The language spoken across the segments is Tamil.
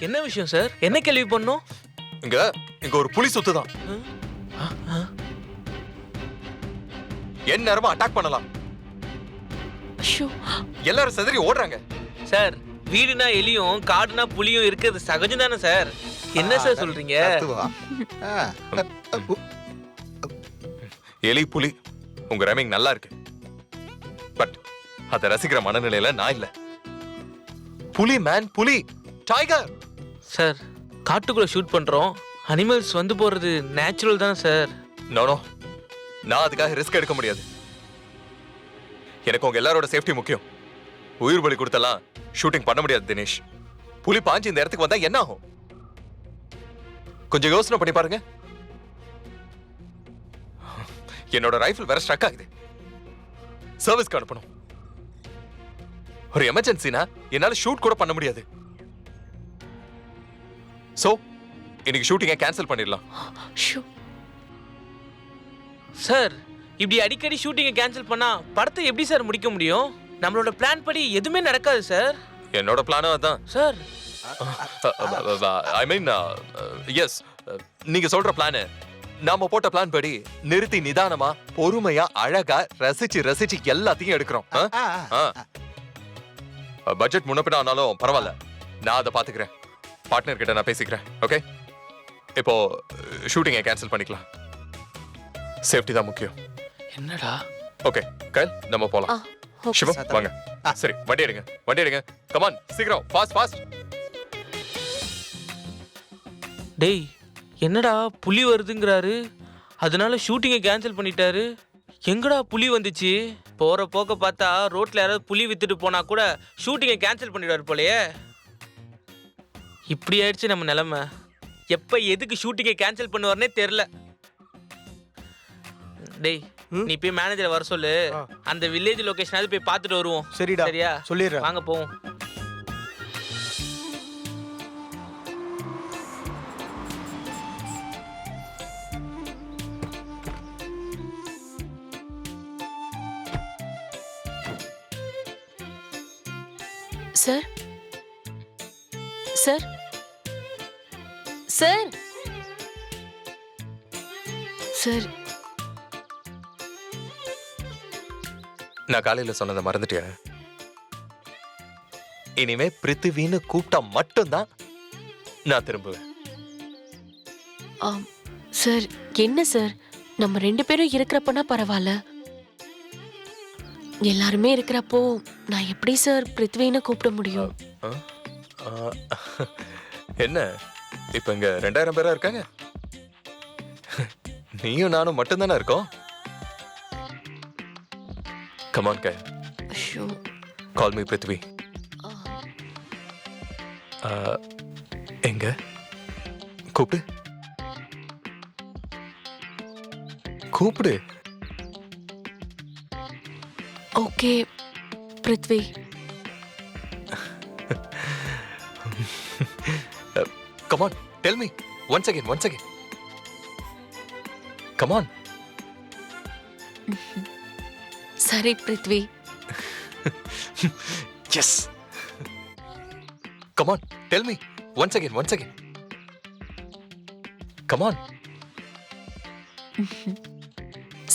என்ன விஷயம் சார்? என்ன கேள்வி பண்ணோம்? இங்க ஒரு புலி சுத்துதான். என் நேரமா அட்டாக் பண்ணலாம். எல்லாரும் செதறி ஓடுறாங்க. சார், வீடுனா எலியும் காடுனா புலியும் இருக்கிறது சகஜம் தானே சார்? என்ன சார் சொல்றீங்க? எலி புலி உங்க ரேமிங் நல்லா இருக்கு. பட் அத ரசிக்கிற மனநிலையில நான் இல்ல. புலி மேன், புலி, டைகர். சார், காட்டுக்குள்ள ஷூட் பண்றோம். அனிமல்ஸ் வந்து போறது நேச்சுரல் தானே சார்? நோ, நான் அதுக்காக ரிஸ்க் எடுக்க முடியாது. எனக்கு உங்க எல்லாரோட சேஃப்டி முக்கியம். உயிர் பலி கொடுத்தலாம் ஷூட்டிங் பண்ண முடியாது தினேஷ். புலி பாஞ்சு இந்த இடத்துக்கு வந்தா என்ன ஆகும்? கொஞ்சம் யோசனை பண்ணி பாருங்க. என்னோட ரைஃபிள் வேற ஸ்ட்ரக் ஆகுது. சர்வீஸ்க்கு அனுப்பணும். ஒரு எமர்ஜென்சினா என்னால ஷூட் கூட பண்ண முடியாது. சோ இன்னைக்கு ஷூட்டிங்கை கேன்சல் பண்ணிடலாம். சார், இப்படி அடிக்கடி ஷூட்டிங்கை கேன்சல் பண்ணா படத்தை எப்படி சார் முடிக்க முடியும்? நம்மளோட பிளான் படி எதுவுமே நடக்காது சார். என்னோட பிளானும் அதான் சார். ஐ மீன் எஸ், நீங்க சொல்ற பிளான், நாம போட்ட பிளான் படி நிறுத்தி நிதானமா பொறுமையா அழகா ரசிச்சு எல்லாத்தையும் எடுக்கிறோம். பட்ஜெட் முன்னப்பின ஆனாலும் பரவாயில்ல, நான் அதை பாத்துக்கிறேன். பார்ட்னர் கிட்ட நான் பேசிக்கிறேன். ஓகே, இப்போ ஷூட்டிங்கை கேன்சல் பண்ணிக்கலாம். சேஃப்டி தான் முக்கியம். என்னடா? ஓகே கயல், நம்ம போலாம். சிவம் வாங்க. சரி, வண்டி எடுங்க. கமான், சீக்கிரம், ஃபாஸ்ட். டேய், என்னடா புலி வருதுங்கிறாரு, அதனால ஷூட்டிங்கை கேன்சல் பண்ணிட்டாரு. எங்கடா புலி வந்துச்சு? போற போக்க பார்த்தா ரோட்ல யாராவது புலி வித்துட்டு போனா கூட ஷூட்டிங்கை கேன்சல் பண்ணிடுவாரு போலயே. இப்படி ஆயிடுச்சு நம்ம நிலைமை. எப்ப எதுக்கு ஷூட்டிங்கை கேன்சல் பண்ணுவார்னே தெரியல. டேய், நீ போய் மேனேஜரை வர சொல்லு. அந்த வில்லேஜ் லொகேஷனாவது போய் பார்த்துட்டு வருவோம். சரிடா, சரியா? சொல்லிடுறேன். வாங்க போவோம். சார் சார் சார் சார் நான் காலையில சொன்னதை மறந்துட்டியா? இனிமே பிருத்திவின்னு கூப்பிட்டா மட்டும்தான் நான் திரும்புவேன். சார், என்ன சார், நம்ம 2 பேரும் இருக்கிறப்பனா பரவாயில்ல. எல்லாருமே இருக்கிறப்போ நான் எப்படி சார் பிருத்வின்னு கூப்பிட முடியும்? என்ன இப்ப இங்க 2000 பேரா இருக்காங்க? நீயும் நானும் மட்டும்தானே இருக்கோம். Come on, Kyle. Call me Prithvi. எங்க? கூப்பிடு. Okay Prithvi. Come on, tell me. Once again. Come on. சரி Prithvi. Yes. Come on, tell me. Once again. Come on.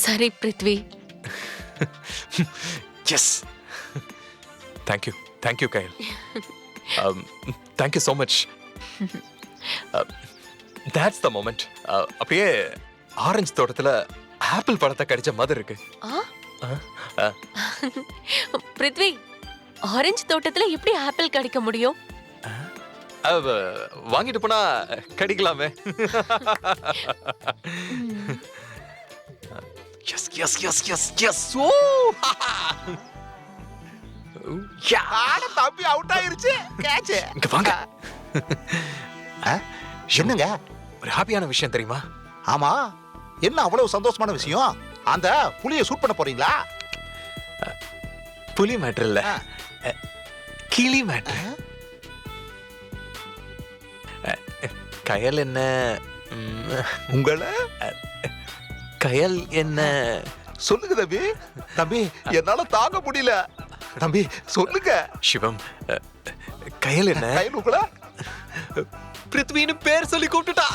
சரி Prithvi. Yes. Thank you, Kyle. Thank you so much. That's the moment. அப்படியே ஆரஞ்சு தோட்டத்துல ஆப்பிள் பழத்தை கடிச்ச மாதிரி இருக்கு. பிருத்வி, ஆரஞ்சு தோட்டத்துல எப்படி ஆப்பிள் கிடைக்க முடியும்? வாங்கிட்டு போனா கடிக்கலாமே. Yes. தம்பி அவுட் ஆயிருச்சு. கேட்ச். இங்க வாங்க. என்னங்க ஒரு ஹாப்பியான விஷயம் தெரியுமா? ஆமா, என்ன அவ்வளவு சந்தோஷமான விஷயம்? அந்த புலியை ஷூட் பண்ண போறீங்களா? புலி மேட்டர் இல்ல, கிளி மேட்டர். கயல் என்ன உங்களை கயல் என்ன சொல்லுங்க தம்பி. என்னால தாங்க முடியல. தம்பி சொல்லுங்க. சிவம் கையில் என்ன கையில் உங்களா பிருத்வின்னு பேர் சொல்லி கூப்பிட்டுட்டா